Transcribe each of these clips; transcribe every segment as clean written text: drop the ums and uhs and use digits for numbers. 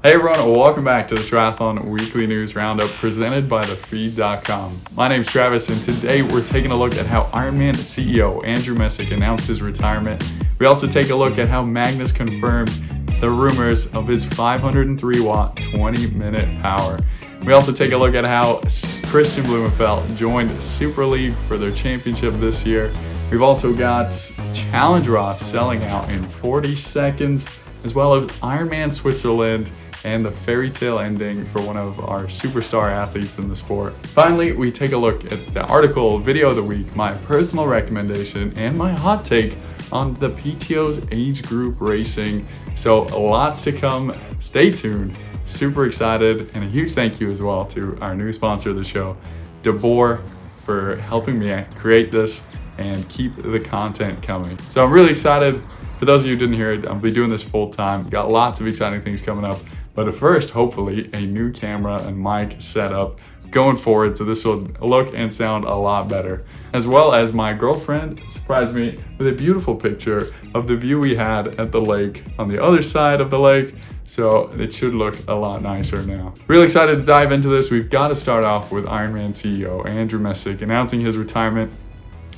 Hey everyone, welcome back to the Triathlon Weekly News Roundup presented by thefeed.com. My name's Travis, and today we're taking a look at how Ironman CEO MESSICK announced his retirement. We also take a look at how Magnus confirmed the rumors of his 503 watt 20-minute power. We also take a look at how Christian Blumenfeld joined Super League for their championship this year. We've also got Challenge Roth selling out in 40 seconds, as well as Ironman Switzerland and the fairy tale ending for one of our superstar athletes in the sport. Finally, we take a look at the article, video of the week, my personal recommendation, and my hot take on the PTO's age group racing. So lots to come. Stay tuned. Super excited, and a huge thank you as well to our new sponsor of the show, DeBoer, for helping me create this and keep the content coming. So I'm really excited. For those of you who didn't hear it, I'll be doing this full time. Got lots of exciting things coming up. But at first, hopefully, a new camera and mic setup going forward, so this will look and sound a lot better. As well as my girlfriend surprised me with a beautiful picture of the view we had at the lake on the other side of the lake. So it should look a lot nicer now. Really excited to dive into this. We've got to start off with Ironman CEO MESSICK announcing his retirement.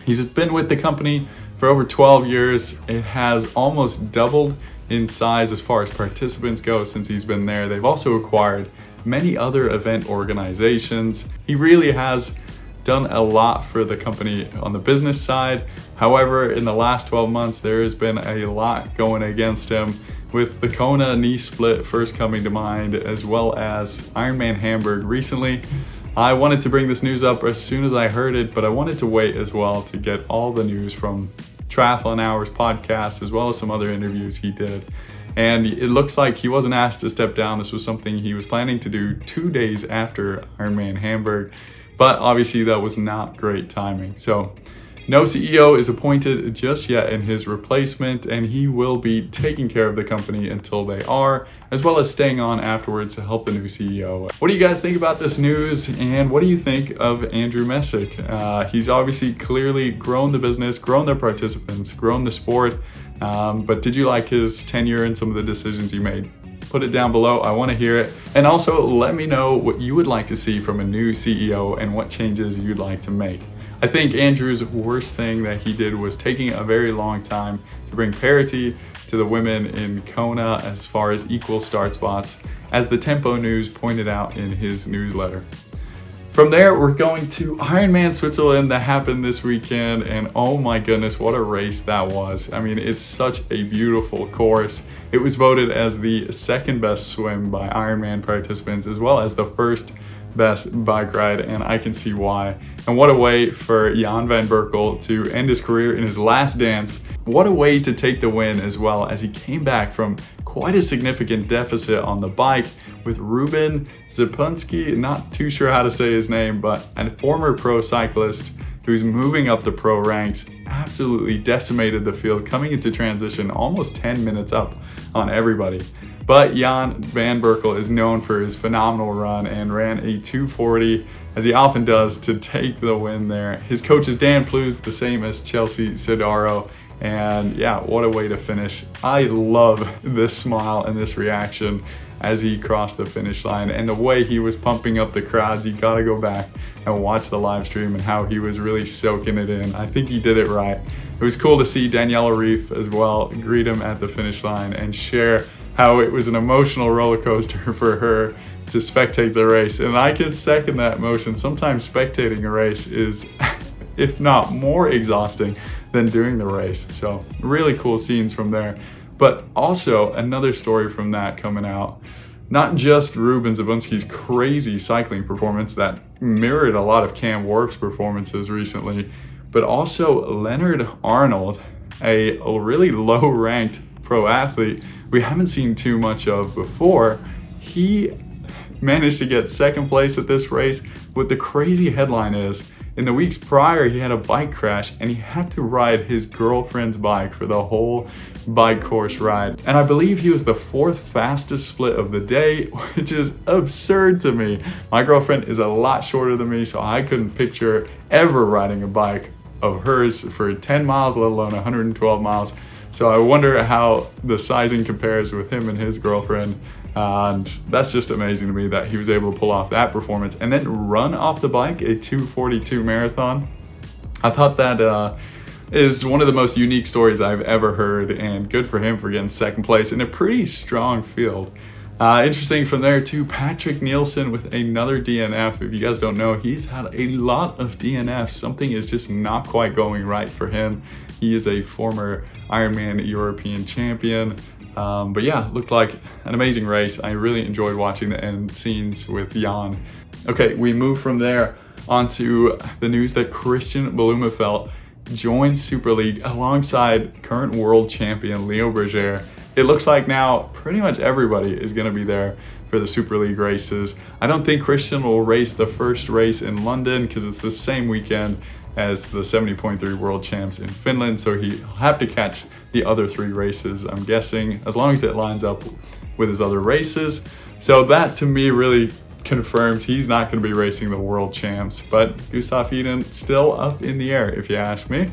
He's been with the company for over 12 years. It has almost doubled in size as far as participants go since he's been there. They've also acquired many other event organizations. He really has done a lot for the company on the business side. However, in the last 12 months, there has been a lot going against him, with the Kona knee split first coming to mind, as well as Ironman Hamburg recently. I wanted to bring this news up as soon as I heard it, but I wanted to wait as well to get all the news from Triathlon Hours podcast, as well as some other interviews he did. And it looks like he wasn't asked to step down. This was something he was planning to do 2 days after Ironman Hamburg, but obviously that was not great timing. So no CEO is appointed just yet in his replacement, and he will be taking care of the company until they are, as well as staying on afterwards to help the new CEO. What do you guys think about this news, and what do you think of MESSICK? He's obviously clearly grown the business, grown their participants, grown the sport, but did you like his tenure and some of the decisions he made? Put it down below. I want to hear it. And also let me know what you would like to see from a new CEO and what changes you'd like to make. I think Andrew's worst thing that he did was taking a very long time to bring parity to the women in Kona as far as equal start spots, as the Tempo News pointed out in his newsletter. From there, we're going to Ironman Switzerland that happened this weekend, and oh my goodness, what a race that was. I mean, it's such a beautiful course. It was voted as the second best swim by Ironman participants, as well as the first best bike ride, and I can see why. And what a way for Jan van Berkel to end his career in his last dance. What a way to take the win, as well as he came back from quite a significant deficit on the bike with Ruben Zipunski, not too sure how to say his name, but a former pro cyclist who's moving up the pro ranks, absolutely decimated the field, coming into transition almost 10 minutes up on everybody. But Jan van Berkel is known for his phenomenal run and ran a 2:40, as he often does, to take the win there. His coach is Dan Plews, the same as Chelsea Sodaro. And yeah, what a way to finish. I love this smile and this reaction as he crossed the finish line, and the way he was pumping up the crowds. You gotta go back and watch the live stream and how he was really soaking it in. I think he did it right. It was cool to see Daniela Reef as well greet him at the finish line and share how it was an emotional roller coaster for her to spectate the race. And I can second that emotion. Sometimes spectating a race is, if not more exhausting than doing the race. So really cool scenes from there. But also another story from that coming out, not just Ruben Zipunski's crazy cycling performance that mirrored a lot of Cam Worf's performances recently, but also Leonard Arnold, a really low-ranked pro athlete we haven't seen too much of before. He managed to get second place at this race. What the crazy headline is, in the weeks prior, he had a bike crash and he had to ride his girlfriend's bike for the whole bike course ride. And I believe he was the fourth fastest split of the day, which is absurd to me. My girlfriend is a lot shorter than me, so I couldn't picture ever riding a bike of hers for 10 miles, let alone 112 miles. So I wonder how the sizing compares with him and his girlfriend. And that's just amazing to me that he was able to pull off that performance and then run off the bike a 2:42 marathon. I thought that is one of the most unique stories I've ever heard, and good for him for getting second place in a pretty strong field. Interesting from there too, Patrick Nielsen with another DNF. If you guys don't know, he's had a lot of DNFs. Something is just not quite going right for him. He is a former Ironman European champion. But yeah, looked like an amazing race. I really enjoyed watching the end scenes with Jan. Okay, we move from there onto the news that Christian Blumenfeld joined Super League alongside current world champion Leo Berger. It looks like now pretty much everybody is going to be there for the Super League races. I don't think Christian will race the first race in London because it's the same weekend as the 70.3 World Champs in Finland, so he'll have to catch the other 3 races, I'm guessing, as long as it lines up with his other races. So that to me really confirms he's not going to be racing the World Champs, but Gustav Iden still up in the air if you ask me.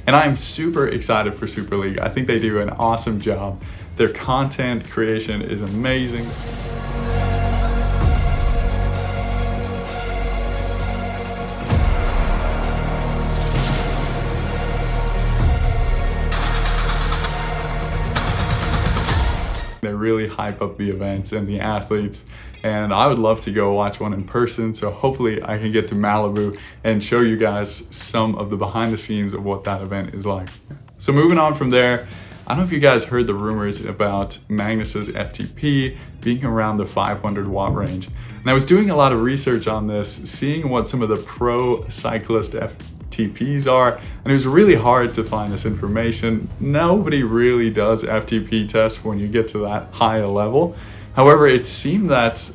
And I'm super excited for Super League. I think they do an awesome job. Their content creation is amazing. They really hype up the events and the athletes, and I would love to go watch one in person, so hopefully I can get to Malibu and show you guys some of the behind the scenes of what that event is like. So moving on from there, I don't know if you guys heard the rumors about Magnus's FTP being around the 500 watt range. And I was doing a lot of research on this, seeing what some of the pro cyclist FTPs are, and it was really hard to find this information. Nobody really does FTP tests when you get to that high a level. However, it seemed that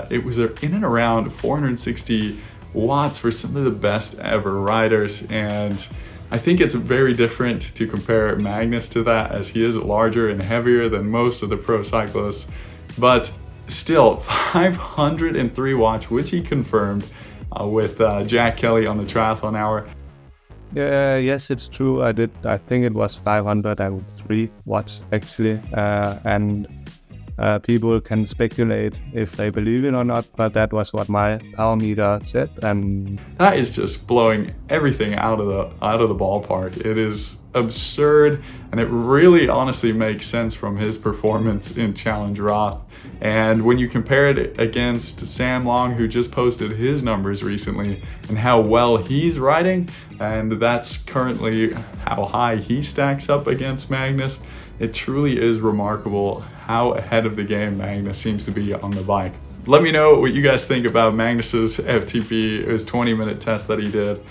it was in and around 460 watts for some of the best ever riders, and I think it's very different to compare Magnus to that, as he is larger and heavier than most of the pro cyclists, but still 503 watts, which he confirmed with Jack Kelly on the Triathlon Hour. Yes, it's true. I think it was 503 watts actually, and people can speculate if they believe it or not, but that was what my power meter said, and that is just blowing everything out of the ballpark. It is absurd, and it really honestly makes sense from his performance in Challenge Roth. And when you compare it against Sam Long, who just posted his numbers recently and how well he's riding, and that's currently how high he stacks up against Magnus, it truly is remarkable how ahead of the game Magnus seems to be on the bike. Let me know what you guys think about Magnus's FTP, his 20-minute test that he did.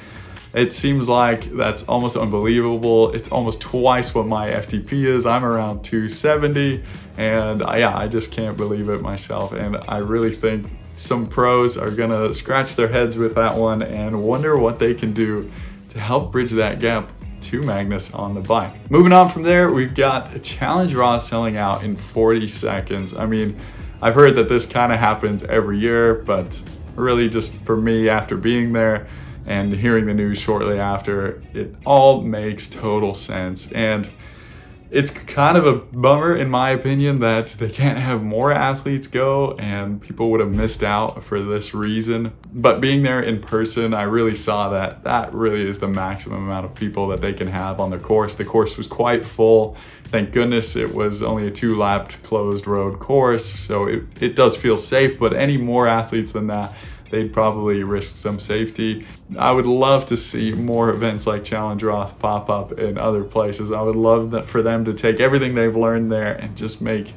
It seems like that's almost unbelievable. It's almost twice what my FTP is. I'm around 270, and I just can't believe it myself. And I really think some pros are gonna scratch their heads with that one and wonder what they can do to help bridge that gap to Magnus on the bike. Moving on from there, we've got Challenge Roth selling out in 40 seconds. I mean, I've heard that this kind of happens every year, but really just for me, after being there and hearing the news shortly after, it all makes total sense. And it's kind of a bummer, in my opinion, that they can't have more athletes go, and people would have missed out for this reason. But being there in person, I really saw that that really is the maximum amount of people that they can have on the course. The course was quite full. Thank goodness it was only a 2-lapped closed road course, so it does feel safe, but any more athletes than that, they'd probably risk some safety. I would love to see more events like Challenge Roth pop up in other places. I would love for them to take everything they've learned there and just make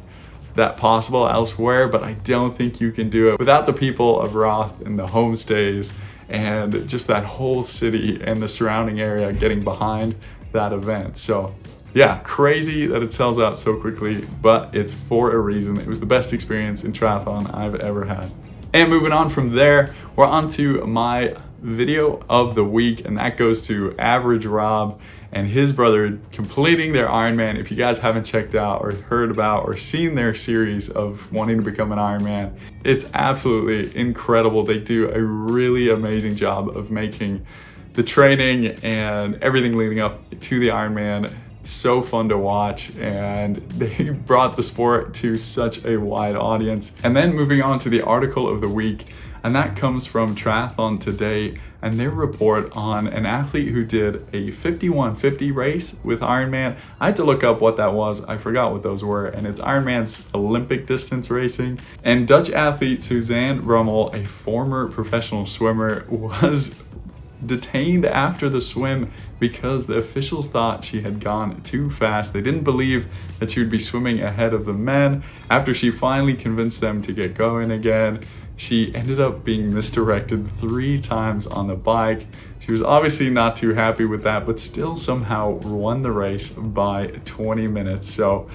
that possible elsewhere, but I don't think you can do it without the people of Roth and the homestays and just that whole city and the surrounding area getting behind that event. So yeah, crazy that it sells out so quickly, but it's for a reason. It was the best experience in triathlon I've ever had. And moving on from there, we're on to my video of the week, and that goes to Average Rob and his brother completing their Ironman. If you guys haven't checked out or heard about or seen their series of wanting to become an Ironman, it's absolutely incredible. They do a really amazing job of making the training and everything leading up to the Ironman so fun to watch, and they brought the sport to such a wide audience. And then moving on to the article of the week, and that comes from Triathlon Today and their report on an athlete who did a 5150 race with Ironman. I had to look up what that was. I forgot what those were, and it's Ironman's Olympic distance racing. And Dutch athlete Suzanne Rummel, a former professional swimmer, was detained after the swim because the officials thought she had gone too fast. They didn't believe that she would be swimming ahead of the men. After she finally convinced them to get going again, she ended up being misdirected 3 times on the bike. She was obviously not too happy with that, but still somehow won the race by 20 minutes. So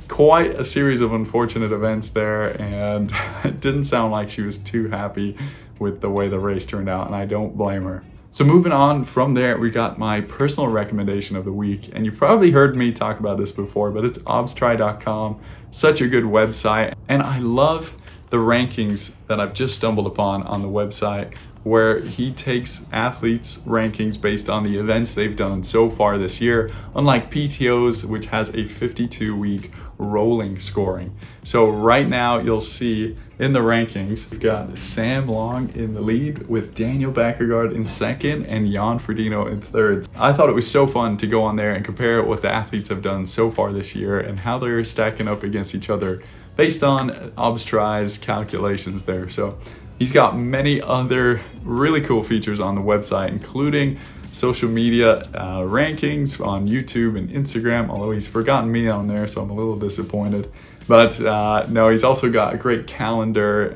quite a series of unfortunate events there, and it didn't sound like she was too happy with the way the race turned out, and I don't blame her. So moving on from there, we got my personal recommendation of the week, and you've probably heard me talk about this before, but it's obstry.com. Such a good website, and I love the rankings that I've just stumbled upon on the website, where he takes athletes' rankings based on the events they've done so far this year, unlike PTO's, which has a 52-week rolling scoring. So right now you'll see in the rankings, we've got Sam Long in the lead with Daniel Backergaard in second and Jan Frodeno in third. I thought it was so fun to go on there and compare what the athletes have done so far this year and how they're stacking up against each other based on Obstry's calculations there. So he's got many other really cool features on the website, including social media rankings on YouTube and Instagram, although he's forgotten me on there, so I'm a little disappointed. But no, he's also got a great calendar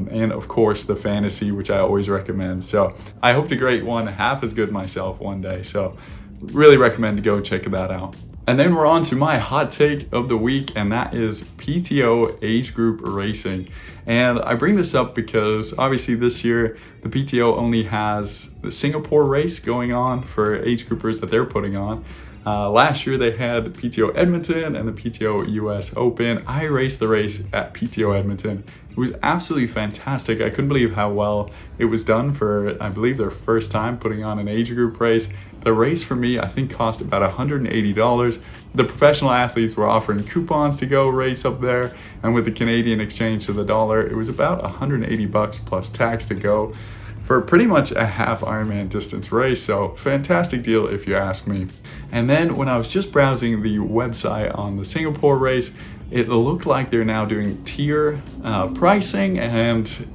and of course the fantasy, which I always recommend. So I hope to create one half as good myself one day. So really recommend to go check that out. And then we're on to my hot take of the week, and that is PTO age group racing. And I bring this up because obviously this year the PTO only has the Singapore race going on for age groupers that they're putting on. Last year they had PTO Edmonton and the PTO US Open. I raced the race at PTO Edmonton. It was absolutely fantastic. I couldn't believe how well it was done for, I believe, their first time putting on an age group race. The race for me, I think, cost about $180. The professional athletes were offering coupons to go race up there, and with the Canadian exchange to the dollar, it was about $180 plus tax to go for pretty much a half Ironman distance race. So fantastic deal if you ask me. And then when I was just browsing the website on the Singapore race, it looked like they're now doing tier pricing, and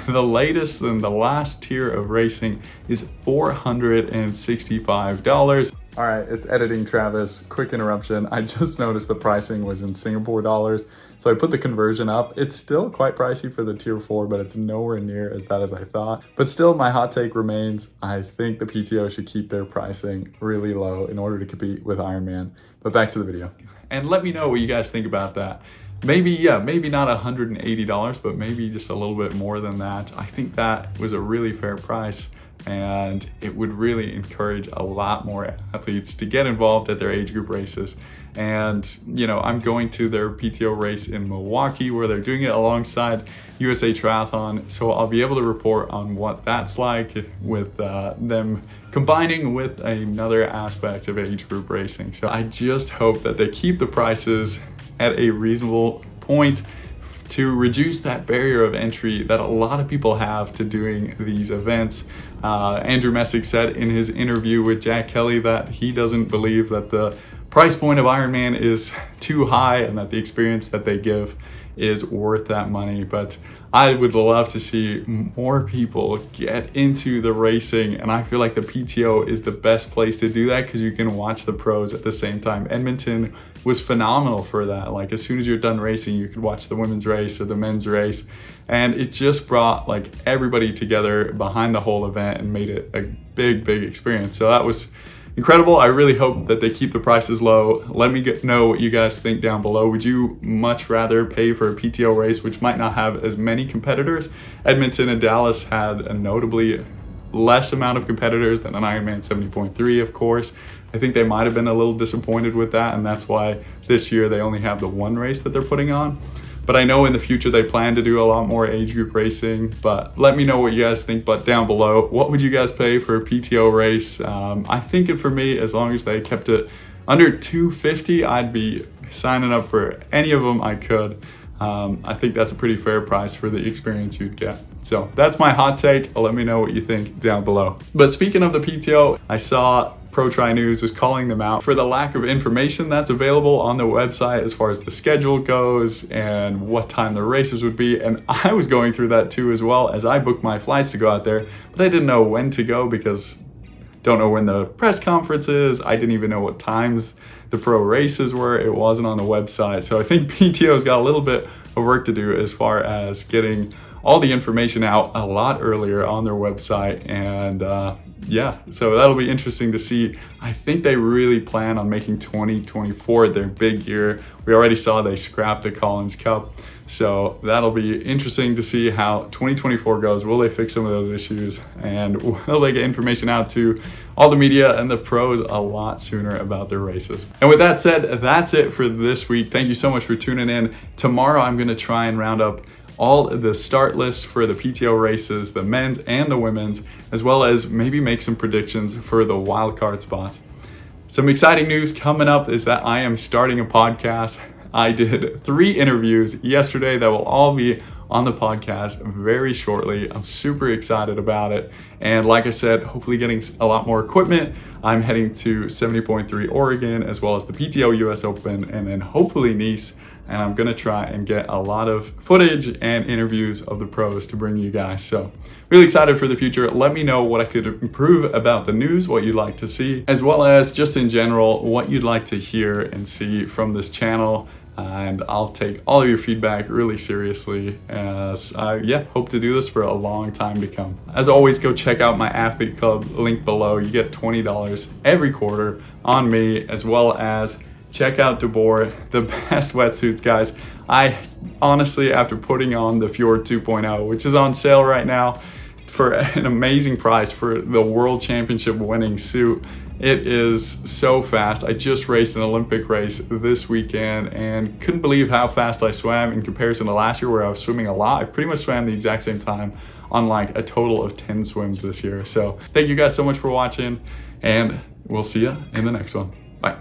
the latest and the last tier of racing is $465. All right, it's editing, Travis. Quick interruption. I just noticed the pricing was in Singapore dollars, so I put the conversion up. It's still quite pricey for the tier 4, but it's nowhere near as bad as I thought. But still, my hot take remains, I think the PTO should keep their pricing really low in order to compete with Ironman. But back to the video. And let me know what you guys think about that. Maybe not $180, but maybe just a little bit more than that. I think that was a really fair price, and it would really encourage a lot more athletes to get involved at their age group races. And, you know, I'm going to their PTO race in Milwaukee where they're doing it alongside USA Triathlon. So I'll be able to report on what that's like with them combining with another aspect of age group racing. So I just hope that they keep the prices at a reasonable point to reduce that barrier of entry that a lot of people have to doing these events. Andrew Messick said in his interview with Jack Kelly that he doesn't believe that the price point of Ironman is too high and that the experience that they give is worth that money. But I would love to see more people get into the racing, and I feel like the PTO is the best place to do that because you can watch the pros at the same time. Edmonton was phenomenal for that. Like, as soon as you're done racing, you could watch the women's race or the men's race, and it just brought like everybody together behind the whole event and made it a big experience. So that was incredible. I really hope that they keep the prices low. Let me know what you guys think down below. Would you much rather pay for a PTO race, which might not have as many competitors? Edmonton and Dallas had a notably less amount of competitors than an Ironman 70.3, of course. I think they might have been a little disappointed with that, and that's why this year they only have the one race that they're putting on. But I know in the future they plan to do a lot more age group racing. But let me know what you guys think down below. What would you guys pay for a PTO race? I think for me, as long as they kept it under 250, I'd be signing up for any of them I could. I think that's a pretty fair price for the experience you'd get. So that's my hot take. Let me know what you think down below. But speaking of the PTO, I saw Pro Tri News was calling them out for the lack of information that's available on the website as far as the schedule goes and what time the races would be. And I was going through that too as well, as I booked my flights to go out there, but I didn't know when to go because don't know when the press conference is. I didn't even know what times the pro races were. It wasn't on the website. So I think PTO's got a little bit of work to do as far as getting all the information out a lot earlier on their website. And yeah, so that'll be interesting to see. I think they really plan on making 2024 their big year. We already saw they scrapped the Collins Cup. So that'll be interesting to see how 2024 goes. Will they fix some of those issues? And will they get information out to all the media and the pros a lot sooner about their races? And with that said, that's it for this week. Thank you so much for tuning in. Tomorrow, I'm going to try and round up all the start lists for the PTO races, the men's and the women's, as well as maybe make some predictions for the wildcard spots. Some exciting news coming up is that I am starting a podcast. I did 3 interviews yesterday that will all be on the podcast very shortly. I'm super excited about it. And like I said, hopefully getting a lot more equipment. I'm heading to 70.3 Oregon, as well as the PTO US Open, and then hopefully Nice. And I'm gonna try and get a lot of footage and interviews of the pros to bring you guys. So really excited for the future. Let me know what I could improve about the news, what you'd like to see, as well as just in general, what you'd like to hear and see from this channel. And I'll take all of your feedback really seriously, as I hope to do this for a long time to come. As always, go check out my Athlete Club link below. You get $20 every quarter on me, as well as check out DeBoer, the best wetsuits, guys. I honestly, after putting on the Fjord 2.0, which is on sale right now for an amazing price for the World Championship winning suit, it is so fast. I just raced an Olympic race this weekend and couldn't believe how fast I swam in comparison to last year, where I was swimming a lot. I pretty much swam the exact same time on like a total of 10 swims this year. So thank you guys so much for watching, and we'll see you in the next one. Bye.